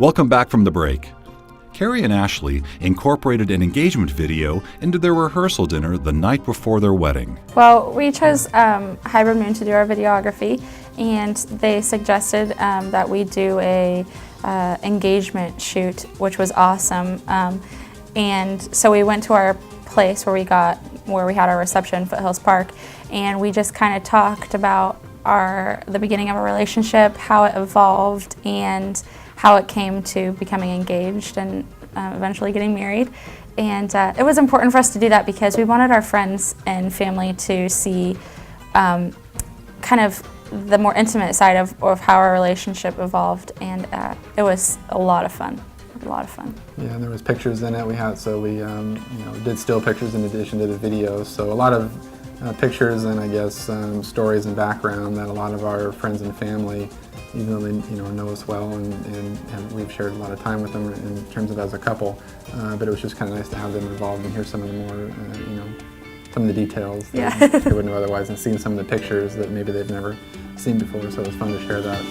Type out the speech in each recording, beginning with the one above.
Welcome back from the break. Cary and Ashley incorporated an engagement video into their rehearsal dinner the night before their wedding. Well, we chose Hybrid Moon to do our videography, and they suggested that we do a engagement shoot, which was awesome. And so we went to our place where we had our reception, Foothills Park, and we just kind of talked about the beginning of our relationship, how it evolved, and how it came to becoming engaged and eventually getting married. And it was important for us to do that because we wanted our friends and family to see kind of the more intimate side of how our relationship evolved, and it was a lot of fun. Yeah, and there was pictures in it. We did still pictures in addition to the videos. So a lot of pictures and I guess stories and background that a lot of our friends and family, even though they know us well and we've shared a lot of time with them in terms of as a couple, but it was just kind of nice to have them involved and hear some of the more some of the details that they wouldn't have otherwise, and seeing some of the pictures that maybe they've never seen before. So it was fun to share that.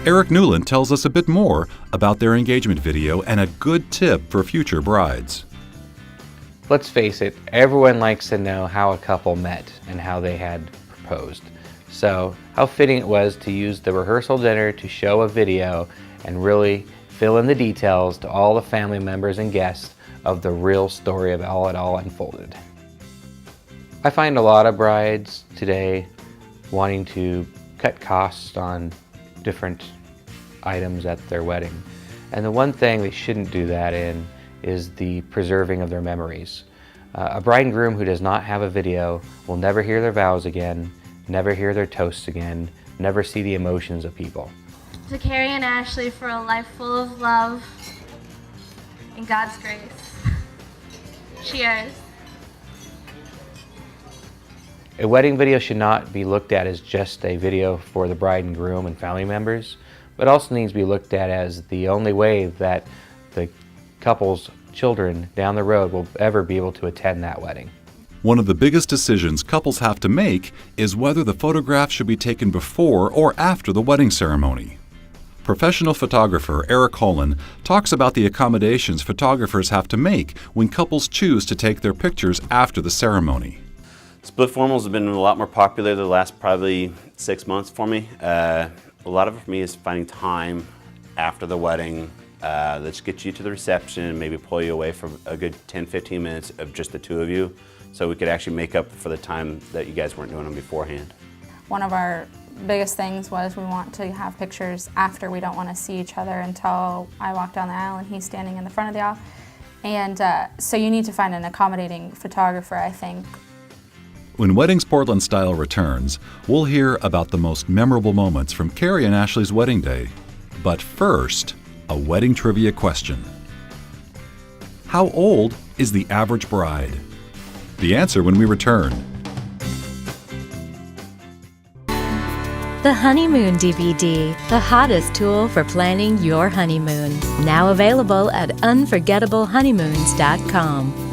Eric Newland tells us a bit more about their engagement video and a good tip for future brides. Let's face it, everyone likes to know how a couple met and how they had proposed. So how fitting it was to use the rehearsal dinner to show a video and really fill in the details to all the family members and guests of the real story of how it all unfolded. I find a lot of brides today wanting to cut costs on different items at their wedding. And the one thing they shouldn't do that in is the preserving of their memories. A bride and groom who does not have a video will never hear their vows again, never hear their toasts again, never see the emotions of people. To Cary and Ashley, for a life full of love and God's grace. Cheers. A wedding video should not be looked at as just a video for the bride and groom and family members, but also needs to be looked at as the only way that the couple's children down the road will ever be able to attend that wedding. One of the biggest decisions couples have to make is whether the photograph should be taken before or after the wedding ceremony. Professional photographer Eric Holland talks about the accommodations photographers have to make when couples choose to take their pictures after the ceremony. Split formals have been a lot more popular the last probably 6 months for me. A lot of it for me is finding time after the wedding that gets you to the reception, maybe pull you away for a good 10-15 minutes of just the two of you, so we could actually make up for the time that you guys weren't doing them beforehand. One of our biggest things was we want to have pictures after. We don't want to see each other until I walk down the aisle and he's standing in the front of the aisle. And so you need to find an accommodating photographer, I think. When Weddings Portland Style returns, we'll hear about the most memorable moments from Cary and Ashley's wedding day. But first, a wedding trivia question. How old is the average bride? The answer when we return. The Honeymoon DVD, the hottest tool for planning your honeymoon. Now available at unforgettablehoneymoons.com.